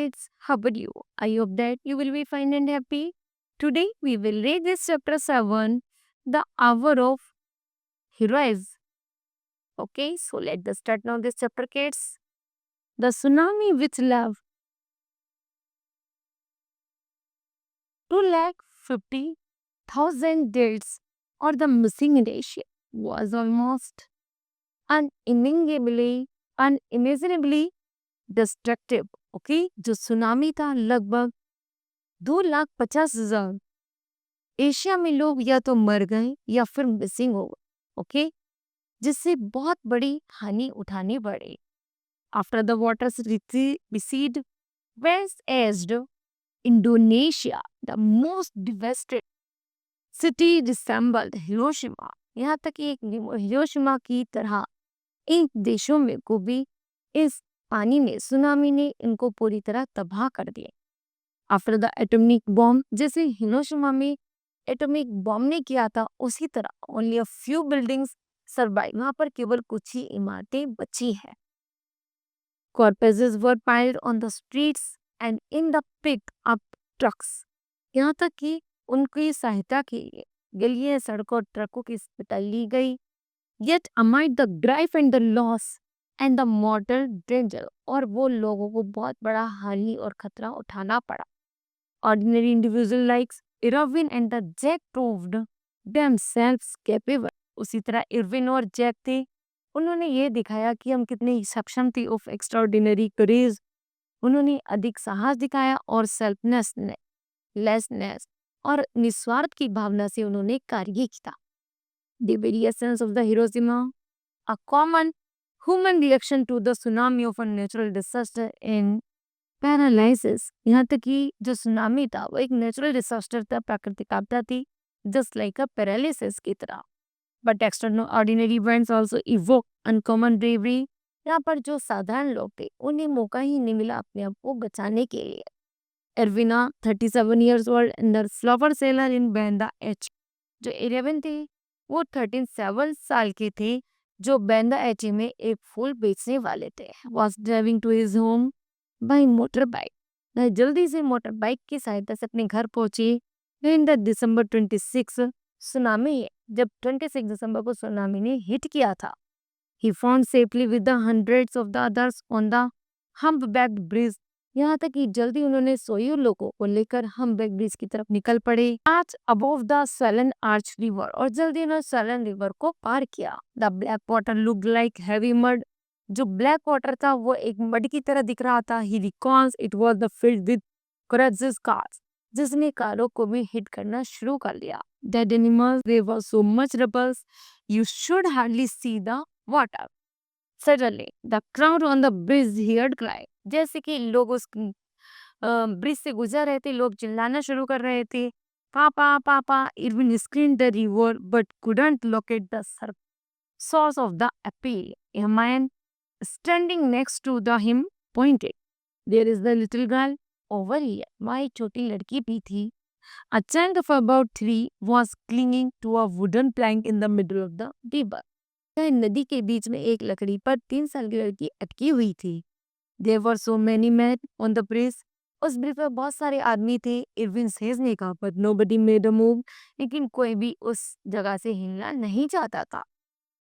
kids, how about you? I hope that you will be fine and happy. Today we will read this chapter 7, The Hour of Heroes. Okay, so let us start now this chapter, kids. The tsunami which left 250,000 deaths or the missing in Asia was almost unimaginably destructive. Okay, जो tsunami था लगभग 2,50,000 Asia में लोग या तो मर गए या फिर मिसिंग हो गए, ओके, जिससे बहुत बड़ी हानि उठानी पड़ी। After the waters receded west aged Indonesia the most devastated city resembled Hiroshima. यहाँ तक कि एक हिरोशिमा की तरह इन देशों में को भी इस पानी ने, सुनामी ने इनको पूरी तरह तबाह कर दिया। आफ्टर द एटॉमिक बॉम्ब, जैसे हिरोशिमा में एटॉमिक बॉम्ब ने किया था, उसी तरह only a few buildings survive, वहां पर केवल कुछ ही इमारतें बची हैं। Corpses were piled on the streets and in the pick up trucks. यहाँ तक कि उनकी सहायता के लिए गलियां, सड़कों और ट्रकों की अस्पताल ली गई। Yet amid the grief and the loss and the mortal danger, और वो लोगों को बहुत बड़ा हानि और खतरा उठाना पड़ा। Ordinary individual likes Irwin and the Jack proved themselves capable। उसी तरह इरविन और जैक थे, उन्होंने ये दिखाया कि हम कितने सक्षम थे ऑफ एक्स्ट्राऑर्डिनरी करेज। उन्होंने अधिक साहस दिखाया और लेसनेस और निस्वार्थ की भावना से उन्होंने कार्य किया। The very essence of the Hiroshima, a common human reaction to the tsunami of a natural disaster in paralysis. यहाँ तक कि जो सुनामी था वो एक नेचुरल डिसास्टर था, प्राकृतिक आपदा थी, जस्ट लाइक अ पैरालिसिस की तरह। But external ordinary events also evoke uncommon bravery. यहाँ पर जो साधारण लोग थे उन्हें मौका ही नहीं मिला अपने आप को बचाने के लिए। Erwina 37 years old and flower seller in Banda Aceh. जो एरविन थे वो 37 साल के थे, जो बैंदा एच में एक फूल बेचने वाले थे। Was driving to his home by motorbike. वह जल्दी से मोटर बाइक की सहायता से अपने घर पहुंचे। इन द December 26 सुनामी, जब 26 दिसंबर को सुनामी ने हिट किया था, he found safely with the hundreds of the others on the humpbacked bridge. यहाँ तक कि जल्दी उन्होंने सोए लोगों को लेकर हम्पबैक ब्रिज की तरफ निकल पड़े। आज above the swollen arch river, और जल्दी उन्होंने स्वैलन रिवर को पार किया। The black water looked like heavy mud. जो ब्लैक वाटर था वो एक मड की तरह दिख रहा था। He recalls it was the field with crashes cars, जिसने कारों को भी हिट करना शुरू कर दिया। Dead animals, there was so much rubbles you should hardly see the water. Suddenly the crowd on the bridge heard cry. जैसे कि लोग उस ब्रिज से गुजर रहे थे, लोग चिल्लाना शुरू कर रहे थे, पापा पापा। Irwin screamed the river but couldn't locate the source of the appeal. A man standing next to him pointed, there is the little girl over here। वहाँ एक छोटी लड़की भी थी। A child of about 3 was clinging to a wooden plank in the middle of the river। नदी के बीच में एक लकड़ी पर 3 साल की लड़की अटकी हुई थी। There were so many men on the bridge। उस ब्रिज पर बहुत सारे आदमी थे। इरविन सेज ने कहा, but nobody made a move। लेकिन कोई भी उस जगह से हिलना नहीं चाहता था।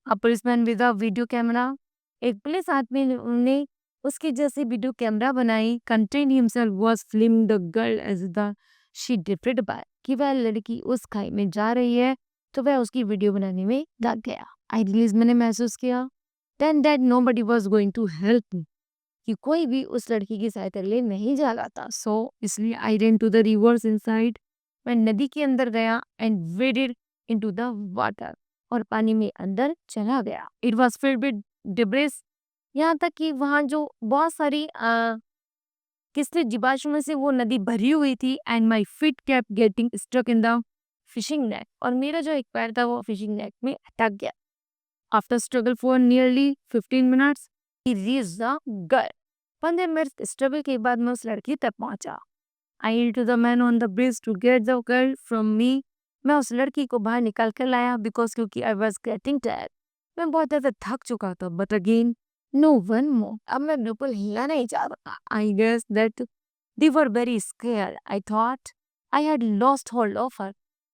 A policeman with a video camera, एक पुलिस आदमी ने उसकी जैसे वीडियो कैमरा बनाई। Contained himself was filming the girl as the she drifted by। कि वह लड़की उस खाई में जा रही है तो वह उसकी वीडियो बनाने में लग गया। I realized, मैंने महसूस किया, then that nobody was going to help me, कि कोई भी उस लड़की की सहायता ले नहीं जा रहा था। So इसलिए I ran to the rivers inside, मैं नदी के अंदर गया and waded into the water, और पानी में अंदर चला गया। It was filled with debris। यहाँ तक कि वहाँ जो बहुत सारी किससे जीवाश्म से वो नदी भरी हुई थी। And my feet kept getting stuck in the fishing net, और मेरा जो एक पैर था वो फिशिंग नेट में अटक गया। After struggle for nearly 15 minutes he reached the girl। 15 minute struggle के बाद मैं उस लड़की तक पहुंचा। आई yelled to the man on the bridge to get the girl from me। मैं उस लड़की को बाहर निकाल कर लाया, बिकॉज क्योंकि आई वॉज गेटिंग टायर्ड, मैं बहुत ज़्यादा थक चुका था। But again no one more, अब मैं बिल्कुल हिलना नहीं चाह रहा। I guess that They were very scared. I thought I had lost hold of her.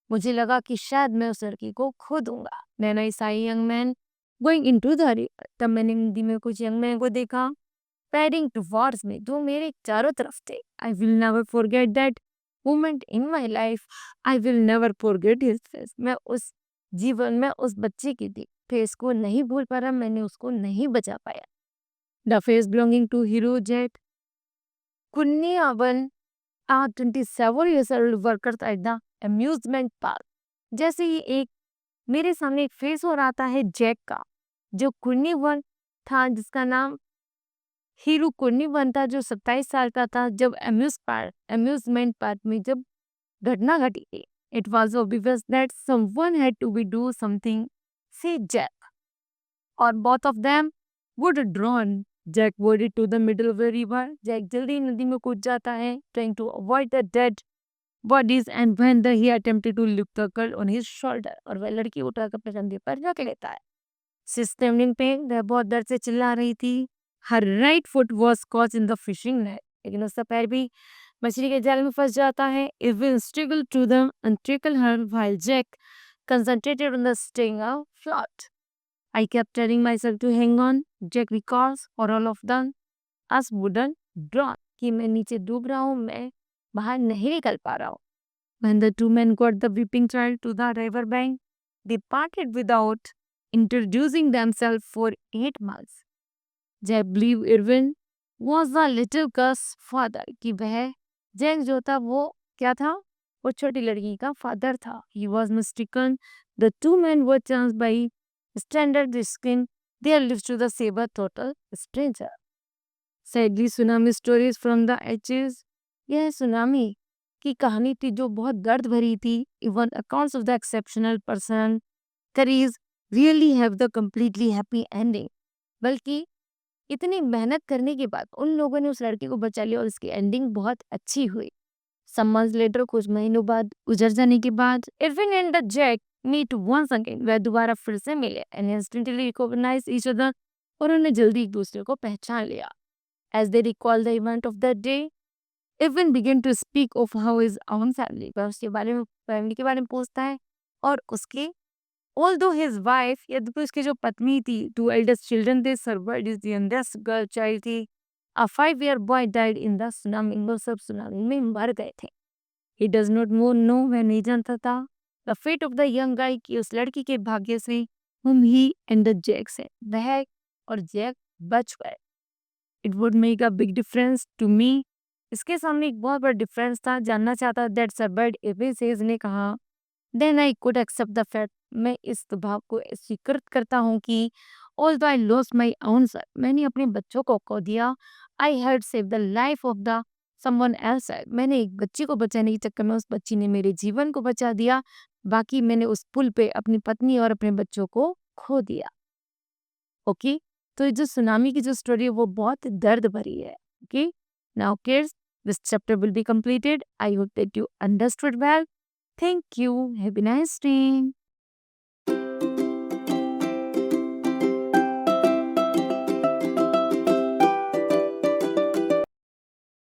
मुझे लगा कि शायद मैं उस लड़की को खो दूंगा. Then I saw a young man going into the river. तब मैंने नदी में कुछ young man को देखा पैडिंग टुवर्ड्स में जो मेरे चारों तरफ थे. I will never forget that moment in my life. I will never forget his face. मैं उस जीवन में उस बच्चे की थी फेस को नहीं भूल पा रहा. मैंने उसको नहीं बचा पाया. The face belonging to Hero Jet Kunni Awan 27 years old worker at the amusement park. जैसे ही एक मेरे सामने एक फेस और आता है जैक का जो कुन्नी वन था जिसका नाम हीरो कुन्नी वन था जो 27 साल का था जब अम्यूजमेंट पार्क में जब घटना घटी थी. It was obvious that someone had to be do something से जैक और both of them would drown. Jack waded to the middle of the river. Jack जल्दी नदी में कूद जाता है trying to avoid the dead bodies and when he attempted to lift the girl on his shoulder और वह लड़की उठाकर अपने कंधे पर रख लेता है. सिस्टमिंग पे वह बहुत दर्द से चिल्ला रही थी. Her right foot was caught in the fishing net. लेकिन उसका पैर भी मछली के जाल में फंस जाता है. Even struggle to the untickle her while Jack concentrated on the staying afloat. I kept telling myself to hang on, Jack, because for all of them us wouldn't drown. कि मैं नीचे डूब रहा हूँ, मैं बाहर नहीं निकल पा रहा हूँ. When the two men got the weeping child to the river bank, they parted without introducing themselves for 8 months. Jack believed Irwin was the little girl's father. कि वह जैक जो था वो क्या था? वो छोटी लड़की का फादर था. He was mistaken. The two men were changed by standard skin. Their lives to the saber total stranger. Sadly, tsunami stories from the edges. यह सुनामी की कहानी थी जो बहुत दर्द भरी थी. Even accounts of the exceptional person theories really have the completely happy ending. बल्कि इतनी मेहनत करने के बाद उन लोगों ने उस लड़की को बचा लिया और उसकी एंडिंग बहुत अच्छी हुई. Some months later, कुछ महीनों बाद गुजर जाने के बाद Irwin and the Jack meet once again. वह दोबारा फिर से मिले and instantly recognize each other और उन्हें जल्दी एक दूसरे को पहचान लिया. As they recall the event of that day, Irwin began to speak of how his own family, वह उसके बारे में फैमिली के बारे में पूछता है और उसके although his wife, यद्यपि उसकी जो पत्नी थी, 2 eldest children they survived. His youngest girl child थी, a 5-year boy died in the tsunami. वो सब सुनामी में मर गए थे. He does not know वह नहीं जानता था the fate of the young guy कि उस लड़की के भाग्य से whom he and the Jack से वह और जैक बच गए. It would make a big difference to me. इसके सामने एक बहुत बड़ा डिफरेंस था. जानना चाहता that survived. Irwin says ने कहा Then I could accept the fact. मैं इस भाव को स्वीकृत करता हूँ कि although I lost my own son, मैंने अपने बच्चों को खो दिया. I had saved the life of the someone else. मैंने एक बच्ची को बचाने के चक्कर में उस बच्ची ने मेरे जीवन को बचा दिया. बाकी मैंने उस पुल पे अपनी पत्नी और अपने बच्चों को खो दिया. ओके तो ये जो सुनामी की जो स्टोरी है वो बहुत दर्द भरी है. Okay now kids this chapter will be completed. I hope that you understood well. Thank you. Have a nice day.